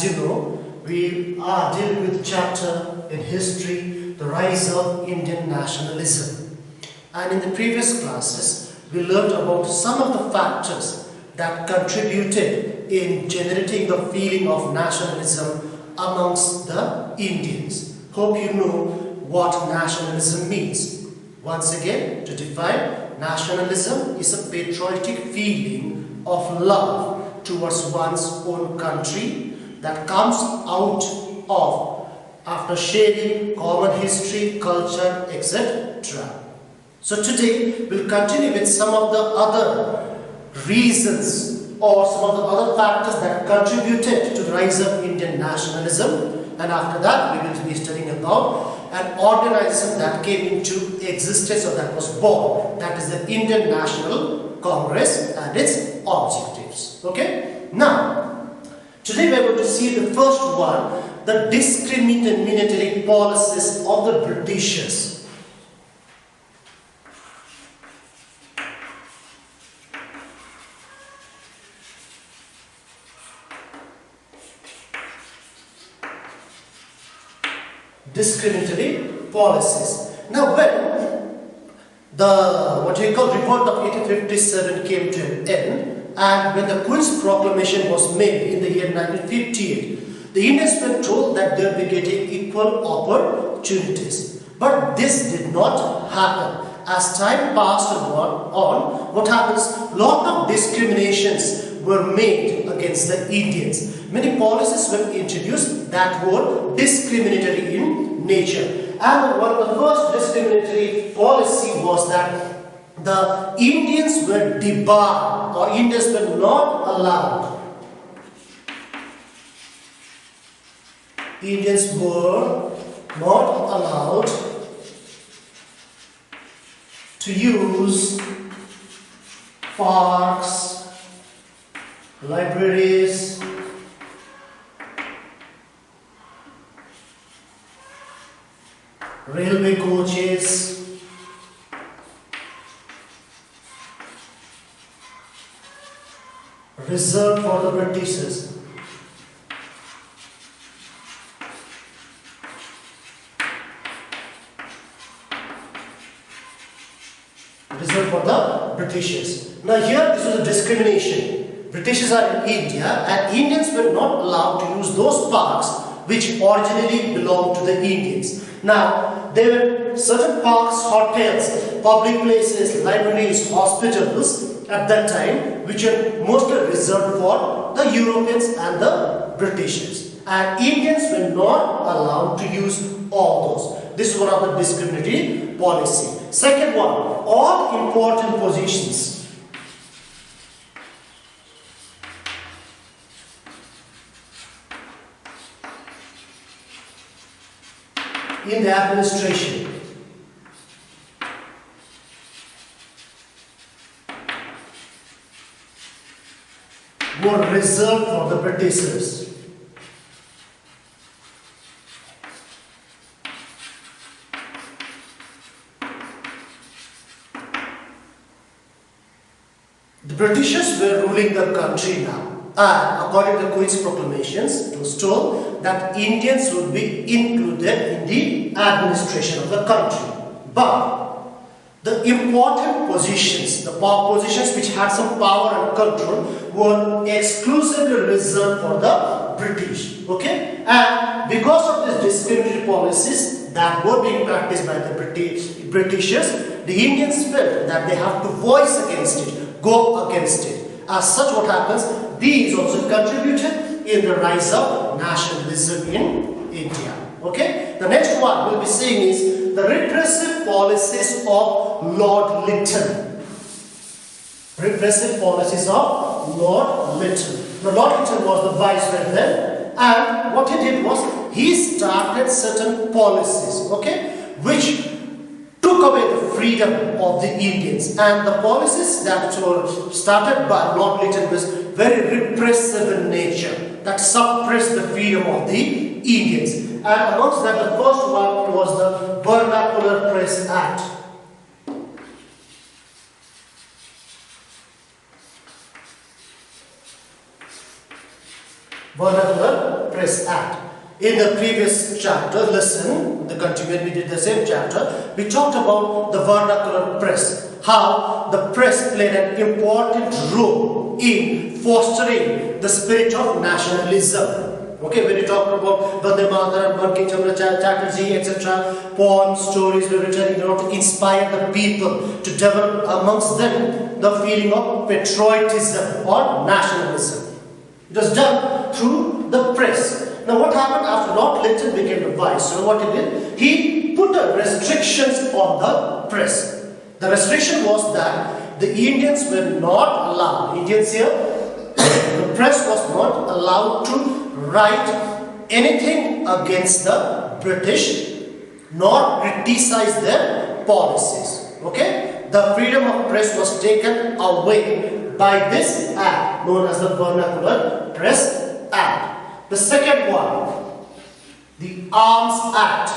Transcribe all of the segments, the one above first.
As you know, we are dealing with chapter in history, the rise of Indian nationalism. And in the previous classes, we learned about some of the factors that contributed in generating the feeling of nationalism amongst the Indians. Hope you know what nationalism means. Once again, to define, nationalism is a patriotic feeling of love towards one's own country that comes out of after sharing common history, culture, etc. So today we'll continue with some of the other reasons or some of the other factors that contributed to the rise of Indian nationalism, and after that we will be studying about an organism that came into existence or that was born, that is the Indian National Congress and its objectives. Okay? Now, today we are going to see the first one, the discriminatory policies of the Britishers. Discriminatory policies. Now, when the revolt of 1857 came to an end, and when the Queen's Proclamation was made in the year 1958, the Indians were told that they would be getting equal opportunities. But this did not happen. As time passed on, what happens? Lot of discriminations were made against the Indians. Many policies were introduced that were discriminatory in nature. And one of the first discriminatory policy was that the Indians were debarred, or Indians were not allowed. Indians were not allowed to use parks, libraries, railway coaches, reserved for the Britishers. Reserved for the Britishers. Now here this was a discrimination. Britishers are in India and Indians were not allowed to use those parks which originally belonged to the Indians. Now, there were certain parks, hotels, public places, libraries, hospitals at that time which were mostly reserved for the Europeans and the Britishers. And Indians were not allowed to use all those. This is one of the discriminatory policy. Second one, all important positions in the administration were reserved for the Britishers. The Britishers were ruling the country now. And according to the Queen's Proclamations, it was told that Indians would be included in the administration of the country. But the important positions, the positions which had some power and control, were exclusively reserved for the British. Okay? And because of these discriminatory policies that were being practiced by the Britishers, the Indians felt that they have to voice against it, go against it. As such, what happens? These also contributed in the rise of nationalism in India. Okay? The next one we'll be seeing is the repressive policies of Lord Lytton. Repressive policies of Lord Lytton. Now, Lord Lytton was the viceroy then, and what he did was he started certain policies, okay, which took away the freedom of the Indians, and the policies that were started by Lord Lytton was very repressive in nature, that suppressed the freedom of the Indians. And amongst that, the first one was the Vernacular Press Act. Vernacular Press Act. In the previous chapter, listen, the continuation, we did the same chapter, we talked about the vernacular press, how the press played an important role in fostering the spirit of nationalism. Okay, when you talk about Vande Mataram, Bankim Chandra Chatterjee, etc., poems, stories were written in order to inspire the people to develop amongst them the feeling of patriotism or nationalism. It was done through the press. Now what happened after Lord Lytton became the viceroy? What he did? He put restrictions on the press. The restriction was that the Indians were not allowed, Indians here, the press was not allowed to write anything against the British nor criticize their policies. Okay? The freedom of press was taken away by this act known as the Vernacular Press Act. The second one, the Arms Act.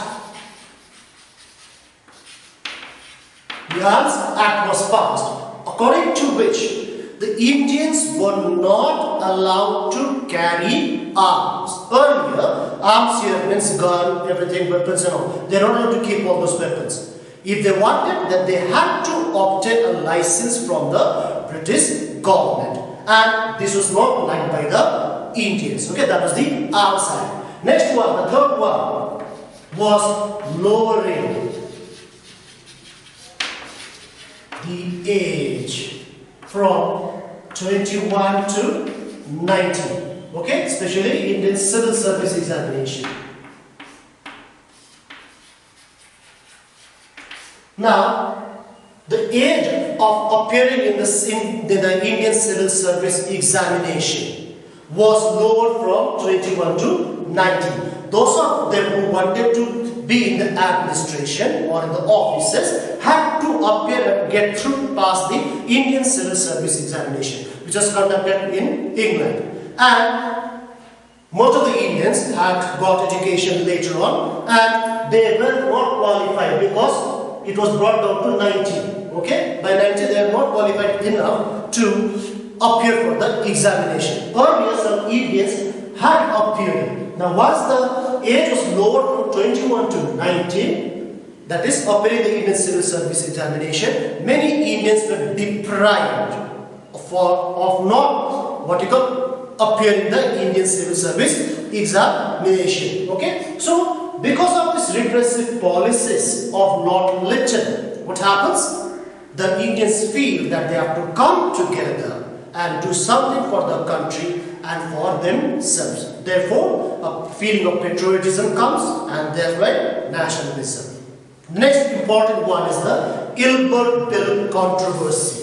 The Arms Act was passed, according to which the Indians were not allowed to carry arms. Earlier, arms here means gun, everything, weapons and all. They are not allowed to keep all those weapons. If they wanted, then they had to obtain a license from the British government. And this was not liked by the Indians. Okay, that was the Arms Act. Next one, the third one, was lowering the age from 21 to 19. Okay, especially in the civil service examination. Now, the age of appearing in the Indian civil service examination was lowered from 21 to 19. Those of them who wanted to be in the administration or in the offices had to appear and get through past the Indian civil service examination, which was conducted in England. And most of the Indians had got education later on, and they were not qualified because it was brought down to 19. Okay, by 19 they are not qualified enough to appear for the examination. Earlier, some Indians had appeared. Now, once the age was lowered from 21 to 19, that is appearing in the Indian civil service examination, many Indians were deprived of not what you call appearing in the Indian civil service examination. Okay, so because of this repressive policies of Lord Lytton, what happens? The Indians feel that they have to come together and do something for the country and for themselves. Therefore, a feeling of patriotism comes, and thereby nationalism. Next important one is the Ilbert Bill controversy.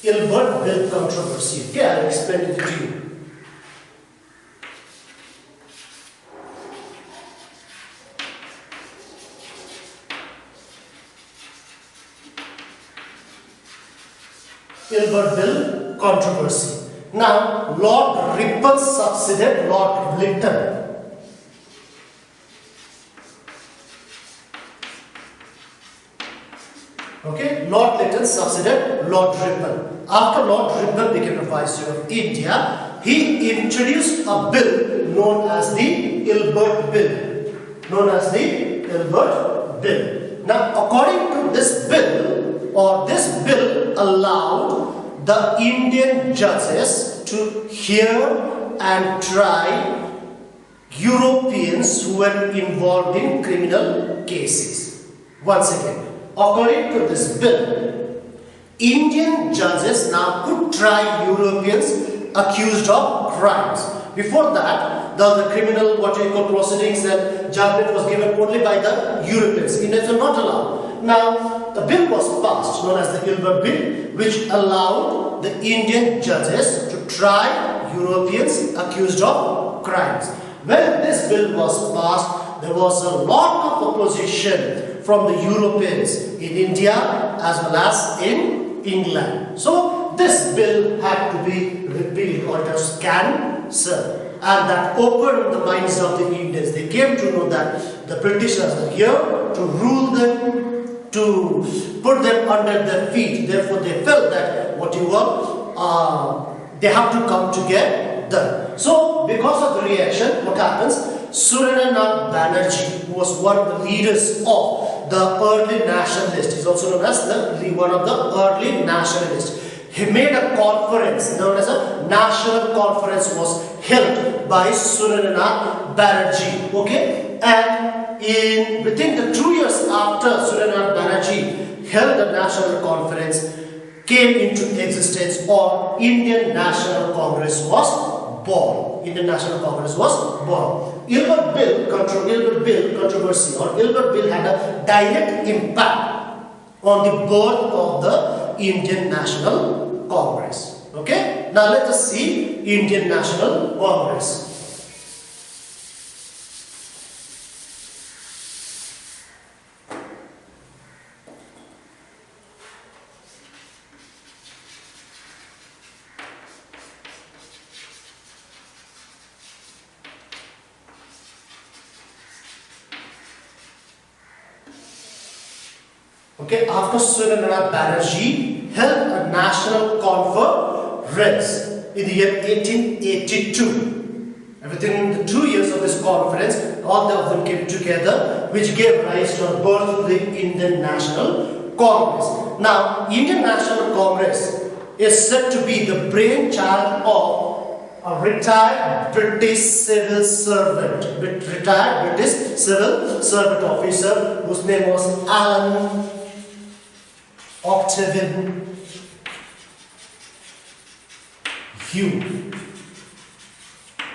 Ilbert Bill controversy. Okay, I will explain it to you. Ilbert Bill controversy. Now, Lord Ripon succeeded Lord Lytton. Okay, Lord Lytton succeeded Lord Ripon. After Lord Ripon became the Viceroy of India, he introduced a bill known as the Ilbert Bill. Known as the Ilbert Bill. Now, according to this bill, this bill allowed the Indian judges to hear and try Europeans who were involved in criminal cases. Once again, according to this bill, Indian judges now could try Europeans accused of crimes. Before that, the criminal proceedings and judgment was given only by the Europeans. Indians were not allowed. Now, the bill was passed, known as the Ilbert Bill, which allowed the Indian judges to try Europeans accused of crimes. When this bill was passed, there was a lot of opposition from the Europeans in India as well as in England. So, this bill had to be repealed, or it was cancelled. And that opened the minds of the Indians. They came to know that the Britishers are here to rule them, to put them under their feet. Therefore, they felt that they have to come together. So, because of the reaction, what happens? Surendranath Banerjee, who was one of the leaders of the early nationalists, is also known as one of the early nationalists. He made a conference known as a national conference was held by Surendranath Banerjee. Okay, and within the 2 years after Surendranath Banerjee held the national conference, came into existence, or Indian National Congress was born. Indian National Congress was born. Ilbert Bill controversy, or Ilbert Bill had a direct impact on the birth of the Indian National Congress. Okay? Now let us see Indian National Congress. Okay, after Surendranath Banerjee held a national conference in the year 1882. And within the 2 years of this conference, all of them came together, which gave rise to the birth of the Indian National Congress. Now, Indian National Congress is said to be the brainchild of a retired British civil servant, officer whose name was Alan Octavian Hume.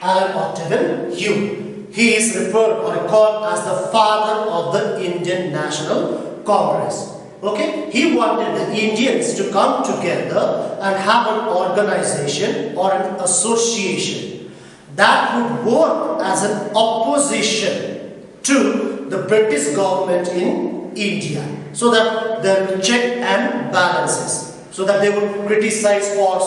Alan Octavian Hume. He is referred or called as the father of the Indian National Congress. Okay, he wanted the Indians to come together and have an organization or an association that would work as an opposition to the British government in India, so that there would check and balances, so that they would criticize or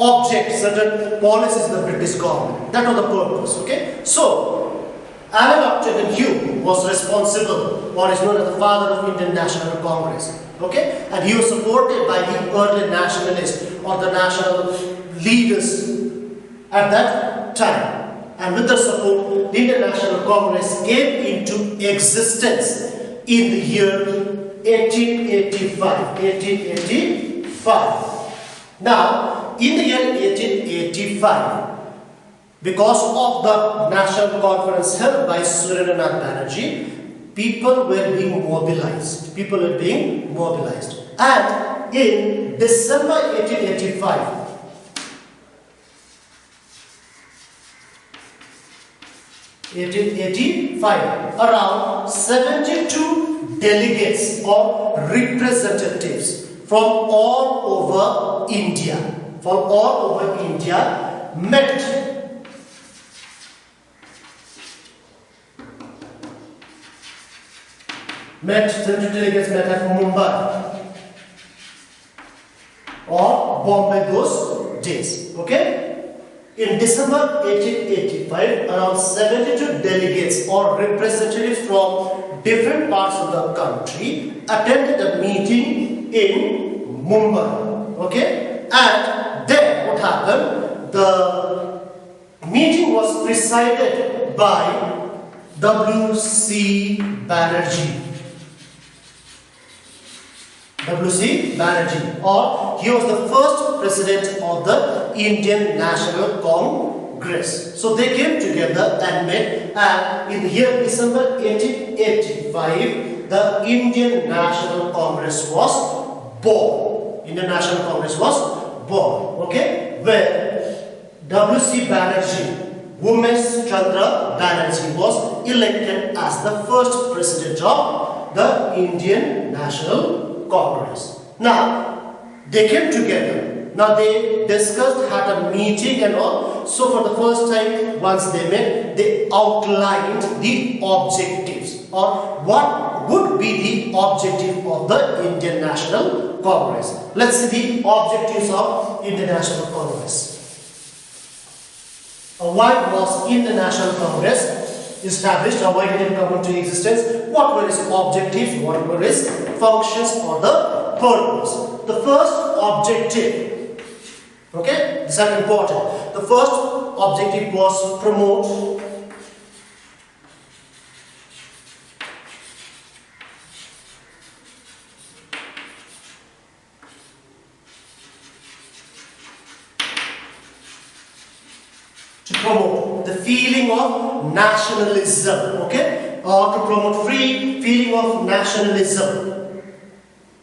object certain policies of the British government. That was the purpose. Okay, so Alan Octavian Hume was responsible, or is known as the father of Indian National Congress. Okay, and he was supported by the early nationalists or the national leaders at that time. And with the support, the Indian National Congress came into existence in the year 1885. Now, in the year 1885, because of the national conference held by Surendranath Banerjee, people were being mobilized. And in December 1885, around 72 delegates or representatives from all over India, met. The delegates met at Mumbai or Bombay those days. Okay? In December 1885, around 72 delegates or representatives from different parts of the country attended a meeting in Mumbai. Okay? And then what happened? The meeting was presided by W.C. Banerjee. Or he was the first president of the Indian National Congress. So they came together and met, and in the year December 1885, the Indian National Congress was born. Okay, where W.C. Banerjee, Umesh Chandra Banerjee, was elected as the first president of the Indian National Congress. Now, they came together. Now, they discussed, had a meeting and all. So, for the first time, once they met, they outlined the objectives, or what would be the objective of the Indian National Congress. Let's see the objectives of Indian National Congress. Why was Indian National Congress established, or why did it come into existence? What were its objectives? What were its functions or the purpose? The first objective, okay, these are important. The first objective was promote the feeling of nationalism, okay, or to promote free feeling of nationalism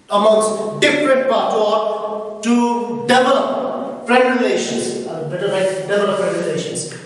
amongst different parts, or to develop friend relations, develop friend relations.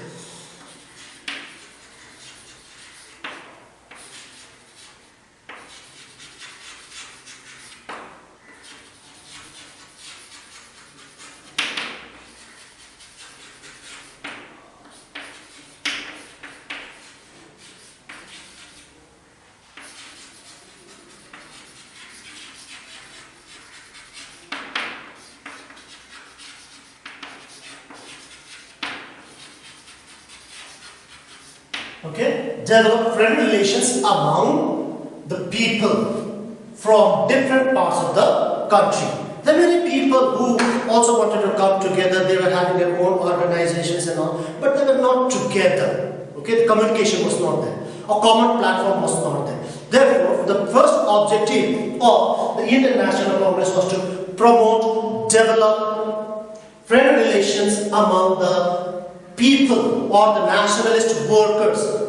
Okay, develop friend relations among the people from different parts of the country. There are many people who also wanted to come together. They were having their own organizations and all, but they were not together. Okay, the communication was not there. A common platform was not there. Therefore, the first objective of the Indian National Congress was to promote, develop friend relations among the people or the nationalist workers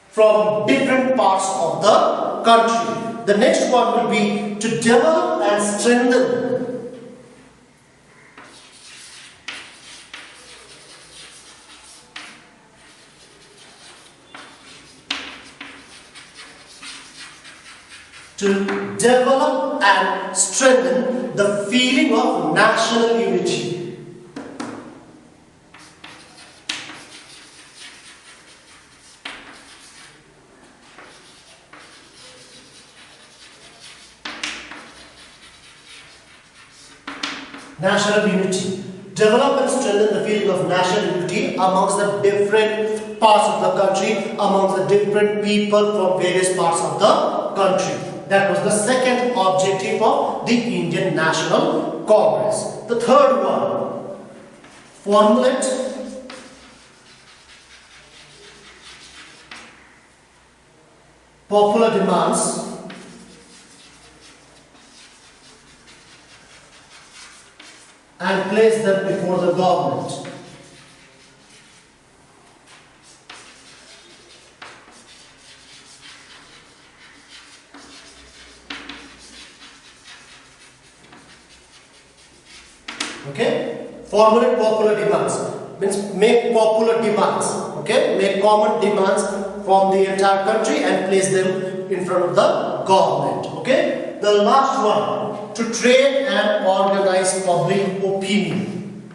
from different parts of the country. The next one will be to develop and strengthen the feeling of national unity. National unity. Develop and strengthen the feeling of national unity amongst the different parts of the country, amongst the different people from various parts of the country. That was the second objective of the Indian National Congress. The third one, formulate popular demands and place them before the government. Okay? Formulate popular demands. Means make popular demands. Okay? Make common demands from the entire country and place them in front of the government. Okay? The last one, to train and organize public opinion.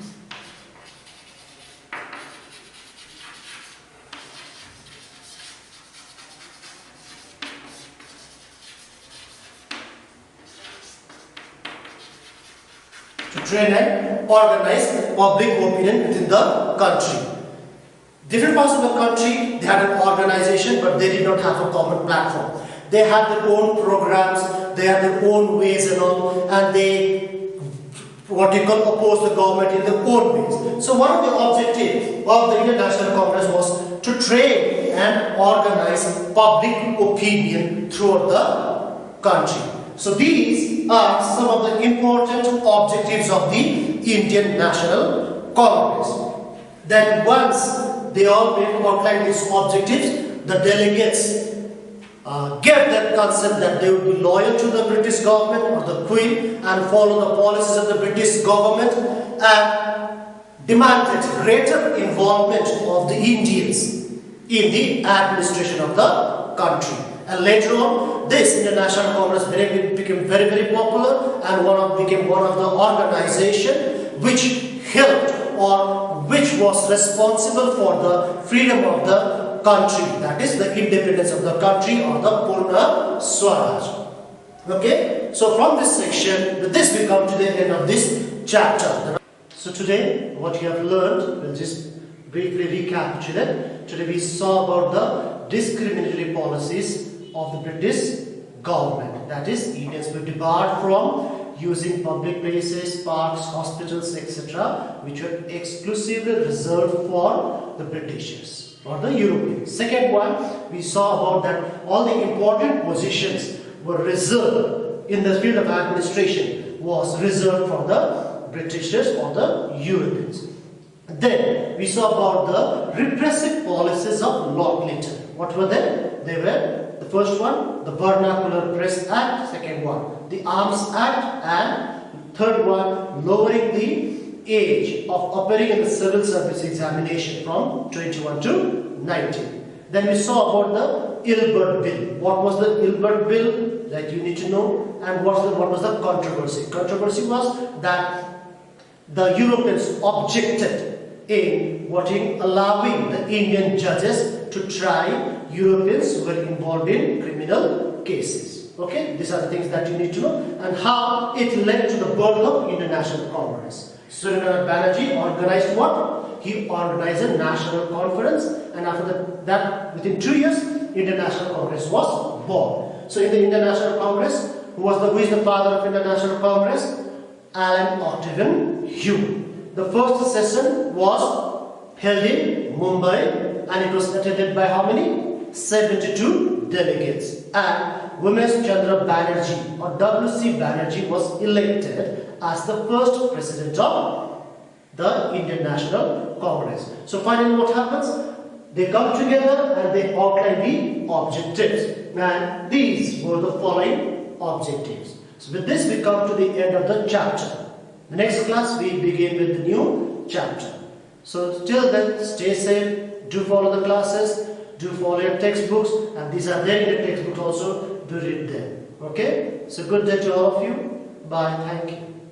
To train and organize public opinion within the country. Different parts of the country, they had an organization, but they did not have a common platform. They had their own programs, they had their own ways and all, and they, oppose the government in their own ways. So one of the objectives of the Indian National Congress was to train and organize public opinion throughout the country. So these are some of the important objectives of the Indian National Congress. Then once they all outlined these objectives, the delegates gave that concept that they would be loyal to the British government or the Queen and follow the policies of the British government, and demanded greater involvement of the Indians in the administration of the country. And later on, this International Congress became very, very popular and became one of the organizations which helped or which was responsible for the freedom of the country, that is the independence of the country or the Purna Swaraj. Okay, so from this section, with this we come to the end of this chapter. So today, what you have learned, we'll just briefly recapitulate. Today we saw about the discriminatory policies of the British government. That is, Indians were debarred from using public places, parks, hospitals, etc., which were exclusively reserved for the Britishers or the Europeans. Second one, we saw about that all the important positions were reserved in the field of administration was reserved for the Britishers or the Europeans. Then we saw about the repressive policies of Lord Lytton. What were they? They were the first one, the Vernacular Press Act, second one, the Arms Act, and third one, lowering the age of appearing in the civil service examination from 21 to 19. Then we saw about the Ilbert Bill. What was the Ilbert Bill? That you need to know. And what was the controversy? Controversy was that the Europeans objected in allowing the Indian judges to try Europeans who were involved in criminal cases. Okay, these are the things that you need to know, and how it led to the birth of International Congress. Suryanarayan Banerjee organized what? He organized a national conference, and after that within 2 years, International Congress was born. So in the International Congress, who is the father of International Congress? Alan Octavian Hume. The first session was held in Mumbai, and it was attended by how many? 72 delegates. And Women's Chandra Banerjee or W.C. Banerjee was elected as the first president of the Indian National Congress. So finally what happens? They come together and they outline the objectives. And these were the following objectives. So with this we come to the end of the chapter. The next class we begin with the new chapter. So till then, stay safe, do follow the classes, do follow your textbooks, and these are there in the textbook also, do read them. Okay? So good day to all of you. Bye. Thank you.